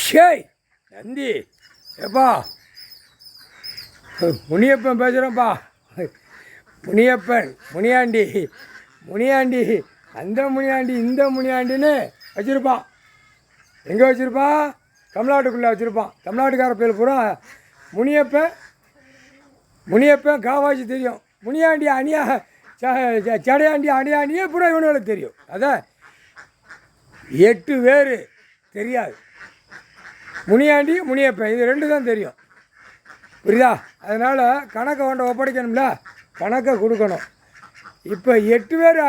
ஷேய் நந்தி ஏப்பா முனியப்பன் பேசுகிறேன்ப்பா. முனியப்பன் முனியாண்டி அந்த முனியாண்டி இந்த முனியாண்டின்னு வச்சுருப்பான். எங்கே வச்சுருப்பான்? தமிழ்நாட்டுக்குள்ளே வச்சுருப்பான். தமிழ்நாட்டுக்கார பேர் பூரா முனியப்பன் காவாசி தெரியும். முனியாண்டி அணியா சடையாண்டி அணியாண்டியே பூரா இவனுங்களுக்கு தெரியும். அதான் 8 பேர் தெரியாது. முனியாண்டி முனியப்பன் இது 2 தான் தெரியும். புரியுதா? அதனால் கணக்கை கொண்ட ஒப்படைக்கணும்ல, கணக்கை கொடுக்கணும். இப்போ 8 பேர்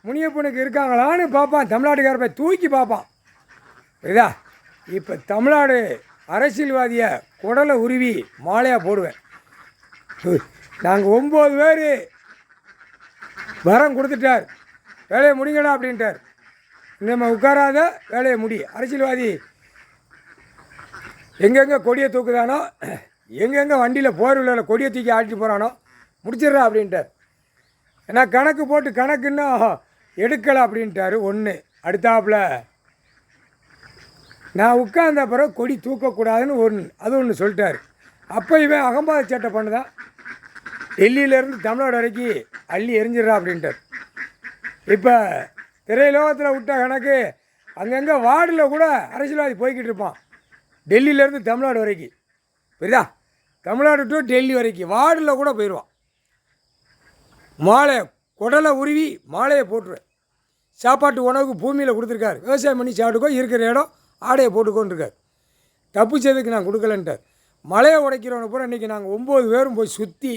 முனியப்பனுக்கு இருக்காங்களான்னு பார்ப்பான். தமிழ்நாட்டுக்கார போய் தூக்கி பார்ப்பான். புரியுதா? இப்போ தமிழ்நாடு அரசியல்வாதியை குடலை உருவி மாலையாக போடுவேன். நாங்கள் 9 பேர் வரம் கொடுத்துட்டார், வேலையை முடிங்கடா அப்படின்ட்டார். நம்ம உட்காராத வேலையை முடி. அரசியல்வாதி எங்கெங்கே கொடியை தூக்குதானோ, எங்கெங்கே வண்டியில் போர்வில் கொடியை தூக்கி ஆட்டிட்டு போகிறானோ முடிச்சிடுறா அப்படின்ட்டார். ஏன்னா கணக்கு போட்டு கணக்கு இன்னும் எடுக்கலை அப்படின்ட்டார். ஒன்று அடுத்தாப்பில் நான் உட்கார்ந்த பிறகு கொடி தூக்கக்கூடாதுன்னு அது ஒன்று சொல்லிட்டார். அப்போ இவன் அகம்பாத சேட்டை பண்ணுதான், டெல்லியிலேருந்து தமிழ்நாடு வரைக்கும் அள்ளி எரிஞ்சிடறா அப்படின்ட்டார். இப்போ திரையுலகத்தில் விட்ட கணக்கு அங்கங்கே வார்டில் கூட அரசியல்வாதி போய்கிட்டு இருப்பான். டெல்லியிலேருந்து தமிழ்நாடு வரைக்கும், புரியுதா? தமிழ்நாடு டு டெல்லி வரைக்கும் வார்டில் கூட போயிடுவான். மாலை குடலை உருவி மாலையை போட்டுருவேன். சாப்பாட்டு உணவுக்கு பூமியில் கொடுத்துருக்காரு. விவசாயம் பண்ணி சாப்பிட்டுக்கோ, இருக்கிற இடம் ஆடையை போட்டுக்கோன்ருக்கார். தப்பு செய்ததுக்கு நான் கொடுக்கலன்ட்டார். மலையை உடைக்கிறவனை பூரா இன்றைக்கி நாங்கள் 9 பேரும் போய் சுற்றி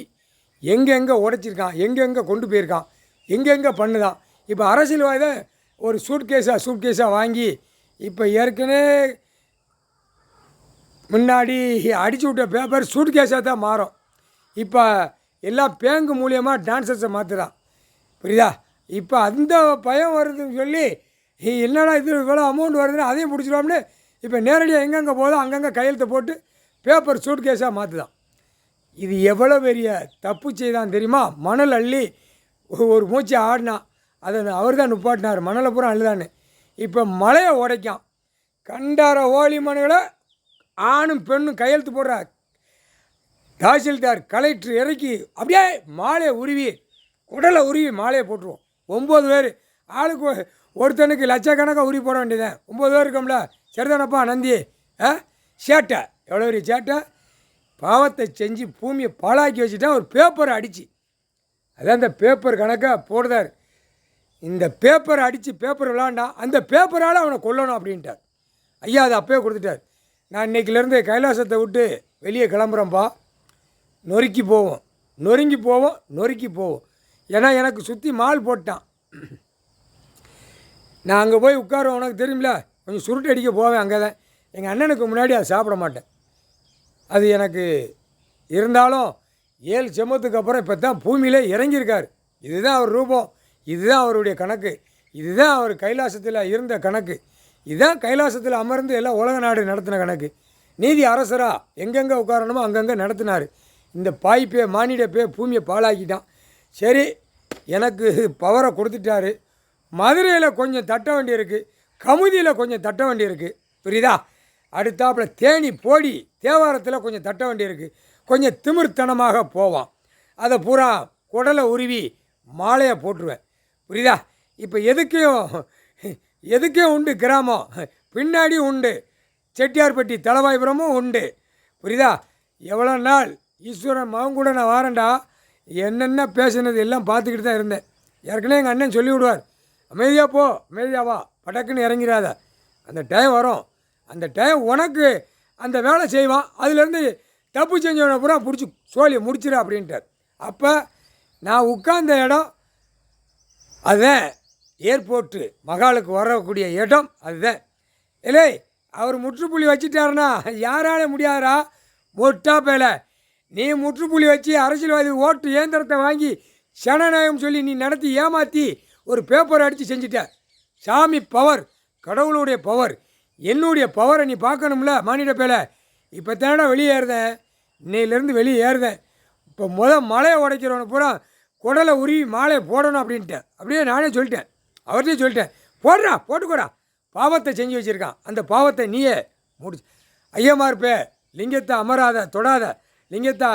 எங்கெங்கே உடைச்சிருக்கான், எங்கெங்கே கொண்டு போயிருக்கான், எங்கெங்கே பண்ணுதான். இப்போ அரசியல்வாதி தான் ஒரு சூட்கேஸாக வாங்கி இப்போ ஏற்கனவே முன்னாடி அடிச்சு விட்ட பேப்பர் சூட்கேஸாக தான் மாறும். இப்போ எல்லாம் பேங்கு மூலியமாக டான்சர்ஸை மாற்றுறான். புரியுதா? இப்போ அந்த பயம் வருதுன்னு சொல்லி என்னடா இது இவ்வளோ அமௌண்ட் வருதுன்னு அதையும் பிடிச்சிடுவோம்னு இப்போ நேரடியாக எங்கெங்கே போதோ அங்கங்கே கையெழுத்தை போட்டு பேப்பர் சூட்கேஸாக மாற்றுதான். இது எவ்வளோ பெரிய தப்பு செய்தான் தெரியுமா? மணல் அள்ளி ஒரு மூச்சு ஆடினான், அதை அவர் தான் நுப்பாட்டினார். மணலை பூரா அள்ளுதான்னு. இப்போ மலையை உடைக்கான். கண்டார ஓலி மனுகளை ஆணும் பெண்ணும் கையெழுத்து போடுறார். தாசில்தார் கலெக்டர் இறக்கி அப்படியே மாலையை உருவி குடலை உருவி மாலையை போட்டுருவோம். 9 பேர் ஆளுக்கு ஒருத்தனுக்கு லட்சக்கணக்காக உருவி போட வேண்டியதான். 9 பேர் இருக்கோம்ல. சரிதானப்பா நந்தி? சேட்டை எவ்வளோ பெரிய சேட்டை! பாவத்தை செஞ்சு பூமியை பாழாக்கி வச்சுட்டா ஒரு பேப்பரை அடித்து, அதான் இந்த பேப்பர் கணக்காக போடுதார். இந்த பேப்பரை அடித்து பேப்பர் விளாண்டான், அந்த பேப்பரால் அவனை கொல்லணும் அப்படின்ட்டார். ஐயா அதை அப்பயே கொடுத்துட்டார். நான் இன்றைக்கிலேருந்து கைலாசத்தை விட்டு வெளியே கிளம்புறேன்ப்பா. நொறுக்கி போவோம். ஏன்னா எனக்கு சுற்றி மால் போட்டான். நான் அங்கே போய் உட்காருவேன். உனக்கு தெரியுமில்ல, கொஞ்சம் சுருட்டு அடிக்க போவேன். அங்கே தான் எங்கள் அண்ணனுக்கு முன்னாடி அதை சாப்பிட மாட்டேன். அது எனக்கு இருந்தாலும் 7 செம்மத்துக்கு அப்புறம் இப்போ தான் பூமியிலே இறங்கியிருக்கார். இதுதான் அவர் ரூபம், இதுதான் அவருடைய கணக்கு, இதுதான் அவர் கைலாசத்தில் இருந்த கணக்கு, இதுதான் கைலாசத்தில் அமர்ந்து எல்லாம் உலக நாடு நடத்தின கணக்கு. நீதி அரசராக எங்கெங்கே உட்காரணுமோ அங்கங்கே நடத்தினார். இந்த பாய்ப்பே மானிட பே பூமியை பாழாக்கிட்டான். சரி, எனக்கு பவரை கொடுத்துட்டாரு. மதுரையில் கொஞ்சம் தட்ட வேண்டியிருக்கு, கமுதியில் கொஞ்சம் தட்ட வேண்டியிருக்கு. புரியுதா? அடுத்தாப்பில் தேனி போடி தேவாரத்தில் கொஞ்சம் தட்ட வேண்டியிருக்கு. கொஞ்சம் திமிர்த்தனமாக போவான். அதை பூரா குடலை உருவி மாலையை போட்டுருவேன். புரியுதா? இப்போ எதுக்கும் உண்டு கிராமம், பின்னாடி உண்டு செட்டியார்பட்டி தலவாய்புரமும் உண்டு. புரியுதா? எவ்வளோ நாள் ஈஸ்வரன் மகன் கூட நான் வாரேன்டா, என்னென்ன பேசுனது எல்லாம் பார்த்துக்கிட்டு தான் இருந்தேன். ஏற்கனவே எங்கள் அண்ணன் சொல்லி விடுவார், அமைதியாக போ, அமைதியாக வா, படக்குன்னு இறங்கிறாத. அந்த டைம் வரும், அந்த டைம் உனக்கு அந்த வேலை செய்வான். அதுலேருந்து தப்பு செஞ்சவனை பூரா பிடிச்சி சோழியை முடிச்சிட அப்படின்ட்டார். அப்போ நான் உட்கார்ந்த இடம் அதுதான் ஏர்போர்ட்டு, மகாலுக்கு வரக்கூடிய இடம் அதுதான். இல்லை அவர் முற்றுப்புள்ளி வச்சுட்டாருன்னா யாரால முடியாதரா? மொட்டா பேல நீ முற்றுப்புள்ளி வச்சு அரசியல்வாதி ஓட்டு இயந்திரத்தை வாங்கி சனநாயகம் சொல்லி நீ நடத்தி ஏமாற்றி ஒரு பேப்பர் அடித்து செஞ்சிட்ட. சாமி பவர், கடவுளுடைய பவர், என்னுடைய பவரை நீ பார்க்கணும்ல மானிட பேல. இப்போ தானடா வெளியே ஏறுதேன், இன்னையிலேருந்து வெளியே ஏறுதேன். இப்போ மலையை உடைக்கிறவனை பூரா குடலை உருவி மாலையை போடணும் அப்படின்ட்டேன். அப்படியே நானே சொல்லிட்டேன், அவர்கிட்டையும் சொல்லிட்டேன், போடுறா போட்டுக்கூடா பாவத்தை செஞ்சு வச்சுருக்கான். அந்த பாவத்தை நீயே முடிச்சு. ஐயமார் பே லிங்கத்தை அமராத, தொடாத, லிங்கத்தை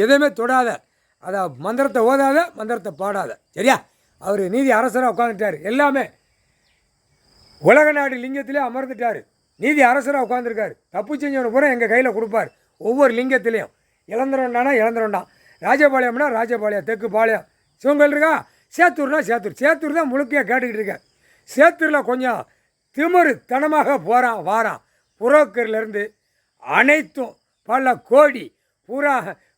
எதுவுமே தொடாத, அதை மந்திரத்தை ஓதாத, மந்திரத்தை பாடாத, சரியா? அவர் நீதி அரசராக உட்காந்துட்டார். எல்லாமே உலக நாடு லிங்கத்திலே அமர்ந்துட்டார். நீதி அரசராக உட்காந்துருக்காரு. தப்பு செஞ்சவனை பூரா எங்கள் கையில் கொடுப்பார். ஒவ்வொரு லிங்கத்திலையும் இளந்திரண்டானா இளந்திரண்டான், ராஜபாளையம்னா ராஜபாளையம், தெற்கு பாளையம், சிவங்கல் இருக்கா, சேத்தூர்னா சேத்தூர். சேத்தூர் தான் முழுக்கையாக கேட்டுக்கிட்டு இருக்கேன். சேத்தூரில் கொஞ்சம் திமிரு தனமாக போகிறான் வாரான். புரோக்கர்லேருந்து அனைத்தும் பல கோடி பூரா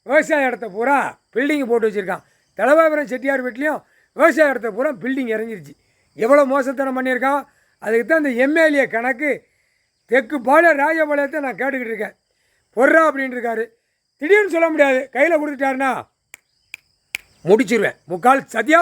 விவசாய இடத்த பூரா பில்டிங்கு போட்டு வச்சுருக்கான். தலைவாபுரம் செட்டியார் வீட்லேயும் விவசாய இடத்த பூரா பில்டிங் இறங்கிருச்சு. எவ்வளோ மோசத்தனம் பண்ணியிருக்கான். அதுக்கு தான் இந்த எம்எல்ஏ கணக்கு தெற்கு பாளையம் ராஜபாளையத்தை நான் கேட்டுக்கிட்டு இருக்கேன். பொர்றா அப்படின்ட்டு இருக்காரு. திடீர்னு சொல்ல முடியாது. கையில் கொடுத்துட்டாருன்னா முடிச்சிருவேன். முக்கால் சத்தியா